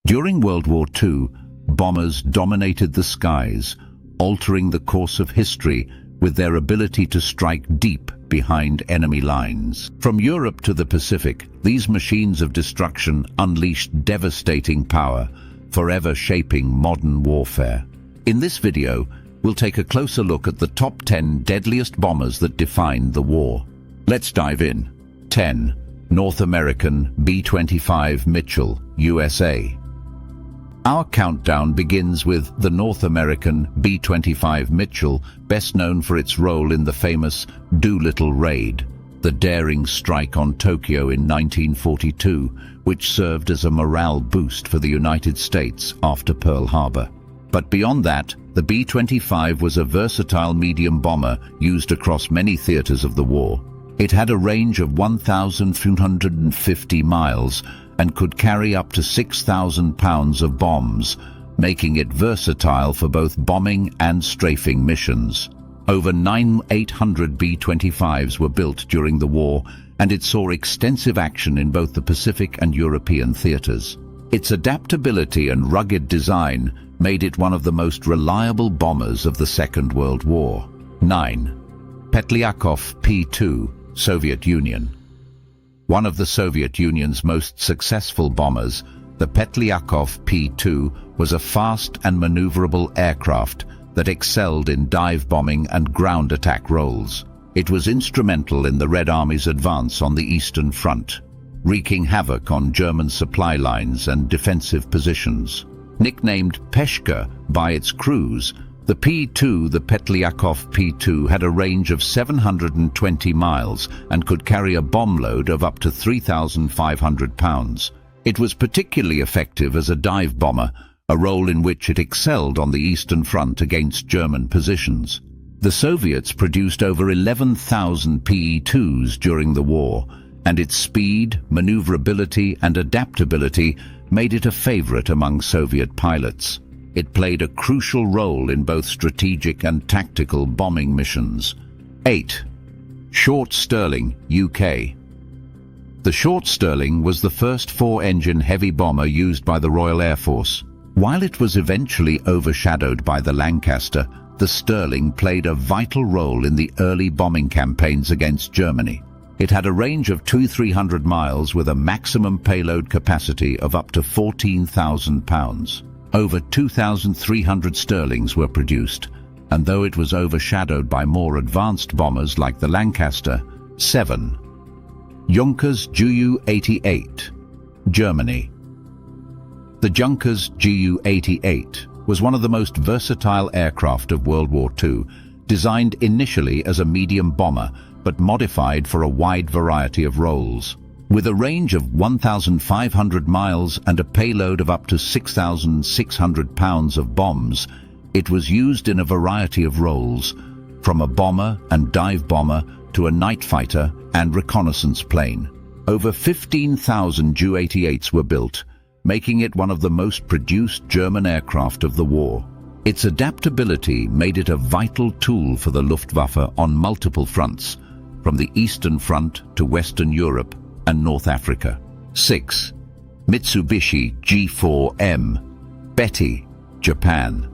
During World War II, bombers dominated the skies, altering the course of history with their ability to strike deep behind enemy lines. From Europe to the Pacific, these machines of destruction unleashed devastating power, forever shaping modern warfare. In this video, we'll take a closer look at the top 10 deadliest bombers that defined the war. Let's dive in. 10. North American B-25 Mitchell, USA. Our countdown begins with the North American B-25 Mitchell, best known for its role in the famous Doolittle Raid, the daring strike on Tokyo in 1942, which served as a morale boost for the United States after Pearl Harbor. But beyond that, the B-25 was a versatile medium bomber used across many theaters of the war. It had a range of 1,350 miles and could carry up to 6,000 pounds of bombs, making it versatile for both bombing and strafing missions. Over 800 B-25s were built during the war, and it saw extensive action in both the Pacific and European theaters. Its adaptability and rugged design made it one of the most reliable bombers of the Second World War. 9. Petlyakov P-2, Soviet Union. One of the Soviet Union's most successful bombers, the Petlyakov P-2 was a fast and maneuverable aircraft that excelled in dive bombing and ground attack roles. It was instrumental in the Red Army's advance on the Eastern Front, wreaking havoc on German supply lines and defensive positions. Nicknamed Peshka by its crews, the Petlyakov P-2 had a range of 720 miles and could carry a bomb load of up to 3,500 pounds. It was particularly effective as a dive bomber, a role in which it excelled on the Eastern Front against German positions. The Soviets produced over 11,000 PE-2s during the war, and its speed, maneuverability, and adaptability made it a favorite among Soviet pilots. It played a crucial role in both strategic and tactical bombing missions. 8. Short Stirling, UK. The Short Stirling was the first four-engine heavy bomber used by the Royal Air Force. While it was eventually overshadowed by the Lancaster, the Stirling played a vital role in the early bombing campaigns against Germany. It had a range of 200-300 miles with a maximum payload capacity of up to 14,000 pounds. Over 2,300 Stirlings were produced, and though it was overshadowed by more advanced bombers like the Lancaster. 7. Junkers Ju-88, Germany. The Junkers Ju-88 was one of the most versatile aircraft of World War II, designed initially as a medium bomber but modified for a wide variety of roles. With a range of 1,500 miles and a payload of up to 6,600 pounds of bombs, it was used in a variety of roles, from a bomber and dive bomber to a night fighter and reconnaissance plane. Over 15,000 Ju-88s were built, making it one of the most produced German aircraft of the war. Its adaptability made it a vital tool for the Luftwaffe on multiple fronts, from the Eastern Front to Western Europe and North Africa. 6. Mitsubishi G4M, Betty, Japan.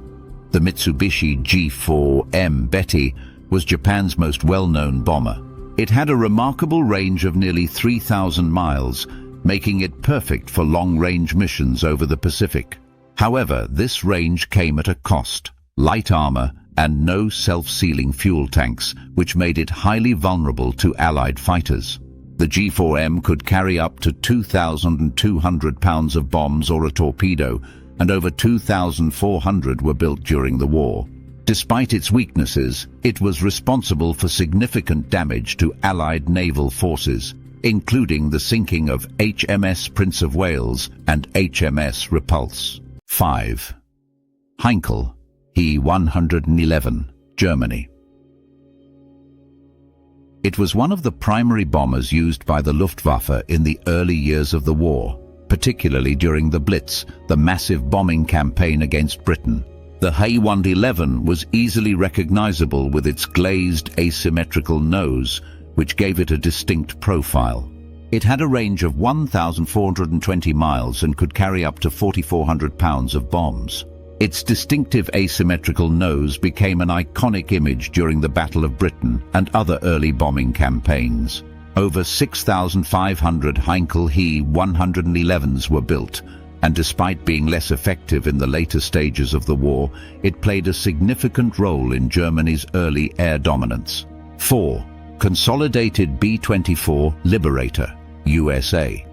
The Mitsubishi G4M Betty was Japan's most well-known bomber. It had a remarkable range of nearly 3,000 miles, making it perfect for long-range missions over the Pacific. However, this range came at a cost: light armor and no self-sealing fuel tanks, which made it highly vulnerable to Allied fighters. The G4M could carry up to 2,200 pounds of bombs or a torpedo, and over 2,400 were built during the war. Despite its weaknesses, it was responsible for significant damage to Allied naval forces, including the sinking of HMS Prince of Wales and HMS Repulse. 5. Heinkel He-111, Germany. It was one of the primary bombers used by the Luftwaffe in the early years of the war, particularly during the Blitz, the massive bombing campaign against Britain. The He-111 was easily recognizable with its glazed asymmetrical nose, which gave it a distinct profile. It had a range of 1,420 miles and could carry up to 4,400 pounds of bombs. Its distinctive asymmetrical nose became an iconic image during the Battle of Britain and other early bombing campaigns. Over 6,500 Heinkel He 111s were built, and despite being less effective in the later stages of the war, it played a significant role in Germany's early air dominance. 4. Consolidated B-24 Liberator, USA.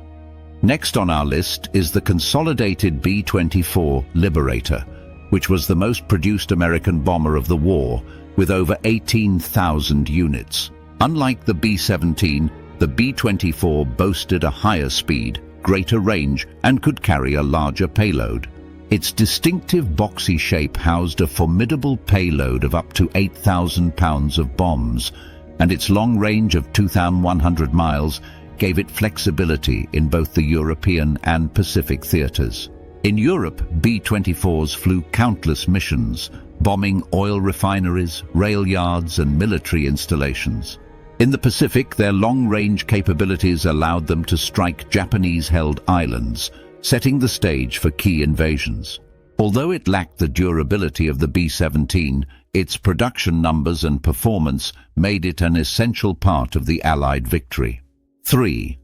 Next on our list is the Consolidated B-24 Liberator, which was the most produced American bomber of the war, with over 18,000 units. Unlike the B-17, the B-24 boasted a higher speed, greater range, and could carry a larger payload. Its distinctive boxy shape housed a formidable payload of up to 8,000 pounds of bombs, and its long range of 2,100 miles gave it flexibility in both the European and Pacific theaters. In Europe, B-24s flew countless missions, bombing oil refineries, rail yards, and military installations. In the Pacific, their long-range capabilities allowed them to strike Japanese-held islands, setting the stage for key invasions. Although it lacked the durability of the B-17, its production numbers and performance made it an essential part of the Allied victory. 3.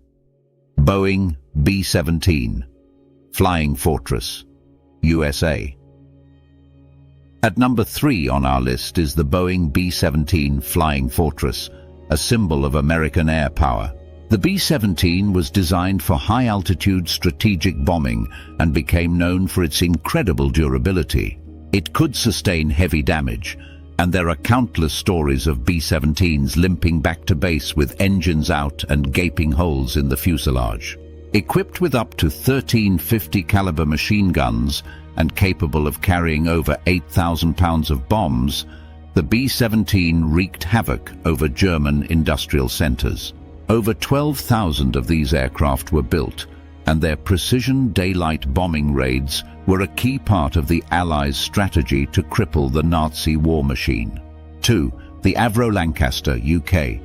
Boeing B-17 Flying Fortress, USA. At number 3 on our list is the Boeing B-17 Flying Fortress, a symbol of American air power. The B-17 was designed for high-altitude strategic bombing and became known for its incredible durability. It could sustain heavy damage, and there are countless stories of B-17s limping back to base with engines out and gaping holes in the fuselage. Equipped with up to 13 50-caliber machine guns and capable of carrying over 8,000 pounds of bombs, the B-17 wreaked havoc over German industrial centers. Over 12,000 of these aircraft were built, and their precision daylight bombing raids were a key part of the Allies' strategy to cripple the Nazi war machine. 2. The Avro Lancaster, UK.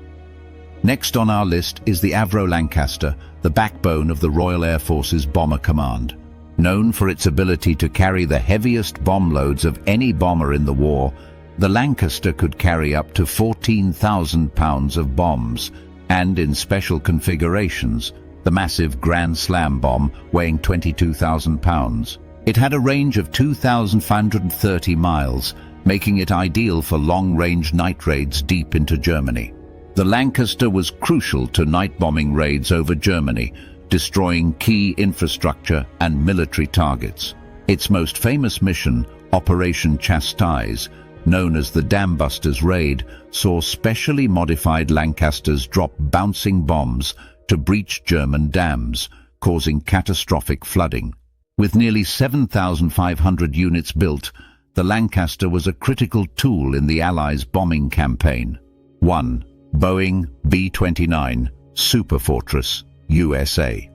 Next on our list is the Avro Lancaster, the backbone of the Royal Air Force's Bomber Command. Known for its ability to carry the heaviest bomb loads of any bomber in the war, the Lancaster could carry up to 14,000 pounds of bombs, and in special configurations, the massive Grand Slam bomb weighing 22,000 pounds. It had a range of 2,530 miles, making it ideal for long-range night raids deep into Germany. The Lancaster was crucial to night bombing raids over Germany, destroying key infrastructure and military targets. Its most famous mission, Operation Chastise, known as the Dam Busters Raid, saw specially modified Lancasters drop bouncing bombs to breach German dams, causing catastrophic flooding. With nearly 7,500 units built, the Lancaster was a critical tool in the Allies' bombing campaign. 1. Boeing B-29 Superfortress, USA.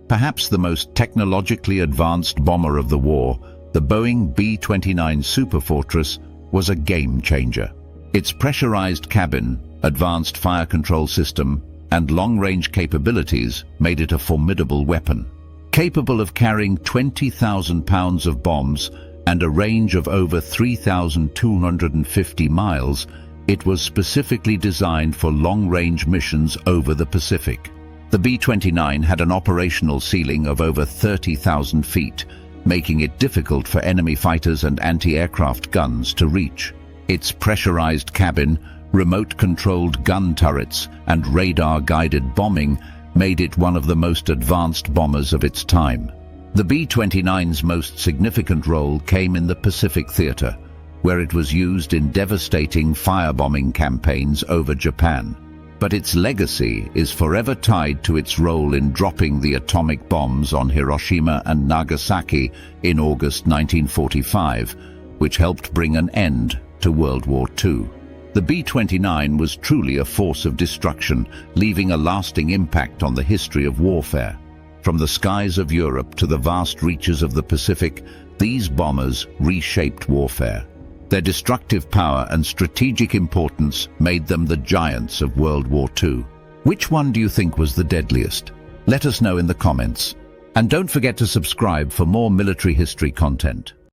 Perhaps the most technologically advanced bomber of the war, the Boeing B-29 Superfortress was a game-changer. Its pressurized cabin, advanced fire control system, and long-range capabilities made it a formidable weapon. Capable of carrying 20,000 pounds of bombs and a range of over 3,250 miles, it was specifically designed for long-range missions over the Pacific. The B-29 had an operational ceiling of over 30,000 feet, making it difficult for enemy fighters and anti-aircraft guns to reach. Its pressurized cabin, remote-controlled gun turrets, and radar-guided bombing made it one of the most advanced bombers of its time. The B-29's most significant role came in the Pacific theater, where it was used in devastating firebombing campaigns over Japan. But its legacy is forever tied to its role in dropping the atomic bombs on Hiroshima and Nagasaki in August 1945, which helped bring an end to World War II. The B-29 was truly a force of destruction, leaving a lasting impact on the history of warfare. From the skies of Europe to the vast reaches of the Pacific, these bombers reshaped warfare. Their destructive power and strategic importance made them the giants of World War II. Which one do you think was the deadliest? Let us know in the comments. And don't forget to subscribe for more military history content.